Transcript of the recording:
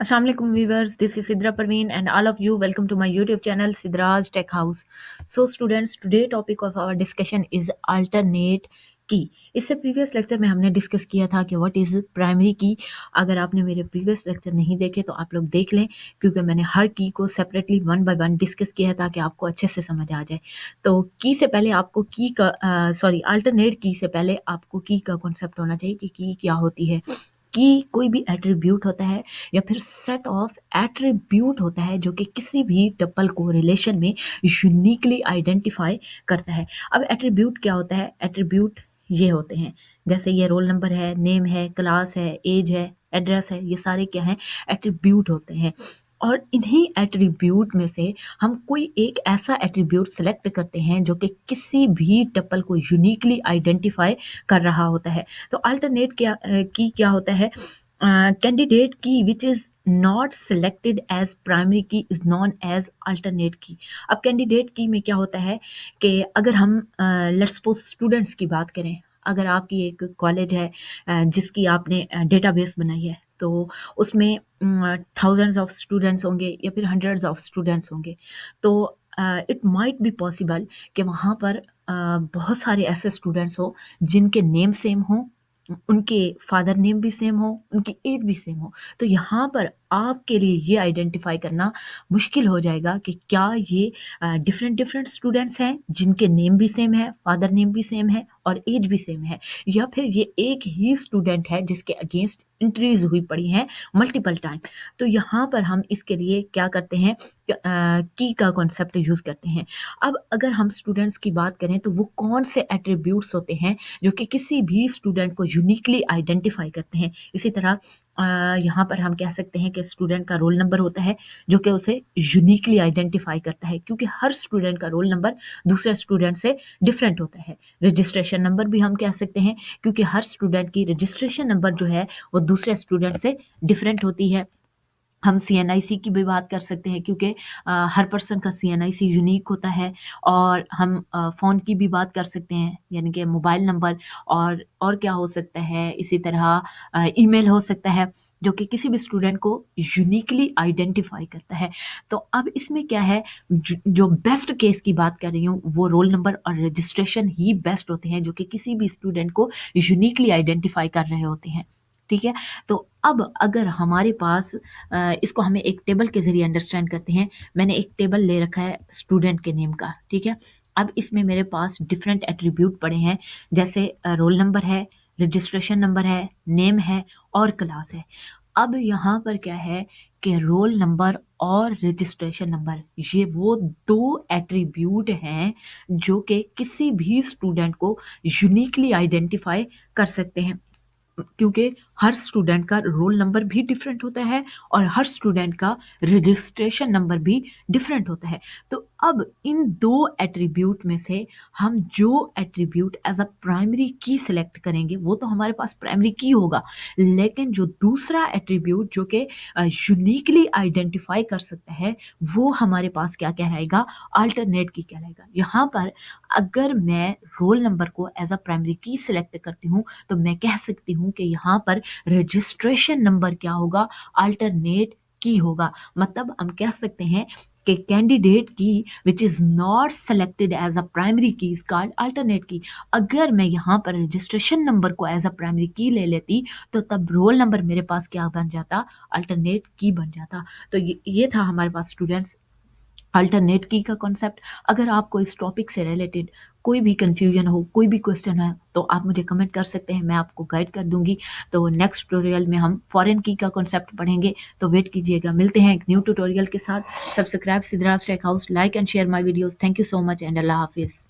Assalamu alaikum viewers, this is Sidra Parveen and all of you welcome to my YouTube channel Sidra's Tech House. So students, today topic of our discussion is alternate की। इससे previous lecture में हमने discuss किया था कि what is primary की। अगर आपने मेरे प्रीवियस लेक्चर नहीं देखे तो आप लोग देख लें, क्योंकि मैंने हर की को separately one by one discuss किया है ताकि आपको अच्छे से समझ आ जाए। तो की से पहले आपको की का अल्टरनेट की से पहले आपको की का कॉन्सेप्ट होना चाहिए कि की क्या होती है। की कोई भी एट्रीब्यूट होता है या फिर सेट ऑफ एट्रीब्यूट होता है जो कि किसी भी टपल को रिलेशन में यूनिकली आइडेंटिफाई करता है। अब एट्रीब्यूट क्या होता है? एट्रीब्यूट ये होते हैं, जैसे ये रोल नंबर है, नेम है, क्लास है, एज है, एड्रेस है, ये सारे क्या हैं? एट्रीब्यूट होते हैं। और इन्हीं एट्रीब्यूट में से हम कोई एक ऐसा एट्रीब्यूट सेलेक्ट करते हैं जो कि किसी भी टपल को यूनिकली आइडेंटिफाई कर रहा होता है। तो अल्टरनेट की क्या होता है? Candidate key which is not selected as primary key is known as alternate key. अब कैंडिडेट की में क्या होता है कि अगर हम लेट्स सपोज स्टूडेंट्स की बात करें, अगर आपकी एक कॉलेज है जिसकी आपने डेटाबेस बनाई है, तो उसमें थाउजेंड्स ऑफ स्टूडेंट्स होंगे या फिर हंड्रेड्स ऑफ स्टूडेंट्स होंगे। तो इट माइट बी पॉसिबल कि वहाँ पर बहुत सारे ऐसे स्टूडेंट्स हो जिनके नेम सेम हो, उनके फादर नेम भी सेम हो, उनकी एज भी सेम हो। तो यहाँ पर आपके लिए ये आइडेंटिफाई करना मुश्किल हो जाएगा कि क्या ये डिफरेंट डिफरेंट स्टूडेंट्स हैं जिनके नेम भी सेम है, फादर नेम भी सेम है और एज भी सेम है, या फिर ये एक ही स्टूडेंट है जिसके अगेंस्ट इंट्रीज हुई पड़ी हैं मल्टीपल टाइम। तो यहाँ पर हम इसके लिए क्या करते हैं? की का कॉन्सेप्ट यूज करते हैं। अब अगर हम स्टूडेंट्स की बात करें तो वो कौन से एट्रीब्यूट्स होते हैं जो कि किसी भी स्टूडेंट को यूनिकली आइडेंटिफाई करते हैं। इसी तरह यहाँ पर हम कह सकते हैं कि स्टूडेंट का रोल नंबर होता है जो कि उसे यूनिकली आइडेंटिफाई करता है, क्योंकि हर स्टूडेंट का रोल नंबर दूसरे स्टूडेंट से डिफरेंट होता है। रजिस्ट्रेशन नंबर भी हम कह सकते हैं, क्योंकि हर स्टूडेंट की रजिस्ट्रेशन नंबर जो है वो दूसरे स्टूडेंट से डिफरेंट होती है। हम सीएनआईसी की भी बात कर सकते हैं, क्योंकि हर पर्सन का सीएनआईसी यूनिक होता है। और हम फ़ोन की भी बात कर सकते हैं, यानी कि मोबाइल नंबर। और क्या हो सकता है? इसी तरह ईमेल हो सकता है जो कि किसी भी स्टूडेंट को यूनिकली आइडेंटिफाई करता है। तो अब इसमें क्या है, जो बेस्ट केस की बात कर रही हूँ वो रोल नंबर और रजिस्ट्रेशन ही बेस्ट होते हैं जो कि किसी भी स्टूडेंट को यूनिकली आइडेंटिफाई कर रहे होते हैं। ठीक है। तो अब अगर हमारे पास इसको हमें एक टेबल के ज़रिए अंडरस्टैंड करते हैं। मैंने एक टेबल ले रखा है स्टूडेंट के नेम का, ठीक है। अब इसमें मेरे पास डिफरेंट एट्रीब्यूट पड़े हैं, जैसे रोल नंबर है, रजिस्ट्रेशन नंबर है, नेम है और क्लास है। अब यहाँ पर क्या है कि रोल नंबर और रजिस्ट्रेशन नंबर ये वो दो एट्रीब्यूट हैं जो कि किसी भी स्टूडेंट को यूनिकली आइडेंटिफाई कर सकते हैं, क्योंकि हर स्टूडेंट का रोल नंबर भी डिफरेंट होता है और हर स्टूडेंट का रजिस्ट्रेशन नंबर भी डिफरेंट होता है। तो अब इन दो एट्रीब्यूट में से हम जो एट्रीब्यूट एज अ प्राइमरी की सिलेक्ट करेंगे वो तो हमारे पास प्राइमरी की होगा, लेकिन जो दूसरा एट्रीब्यूट जो कि यूनिकली आइडेंटिफाई कर सकता है वो हमारे पास क्या कहलाएगा? अल्टरनेट की कहलाएगा। यहाँ पर अगर मैं रोल नंबर को एज अ प्राइमरी की सिलेक्ट करती हूँ तो मैं कह सकती हूँ कि यहाँ पर रजिस्ट्रेशन नंबर क्या होगा? अल्टरनेट की होगा। मतलब हम कह सकते हैं कि candidate key which is not selected as a primary key is called alternate key. अगर मैं यहाँ पर रजिस्ट्रेशन नंबर को एज अ प्राइमरी की ले लेती तो तब रोल नंबर मेरे पास क्या बन जाता? अल्टरनेट की बन जाता। तो ये था हमारे पास स्टूडेंट्स अल्टरनेट की का कॉन्सेप्ट। अगर आपको इस टॉपिक से रिलेटेड कोई भी कन्फ्यूजन हो, कोई भी क्वेश्चन है, तो आप मुझे कमेंट कर सकते हैं, मैं आपको गाइड कर दूंगी। तो नेक्स्ट ट्यूटोरियल में हम फॉरेन की का कॉन्सेप्ट पढ़ेंगे, तो वेट कीजिएगा। मिलते हैं एक न्यू ट्यूटोरियल के साथ। Subscribe Sidraj tech house, like and share my videos. Thank you so much and अल्लाह हाफिज़।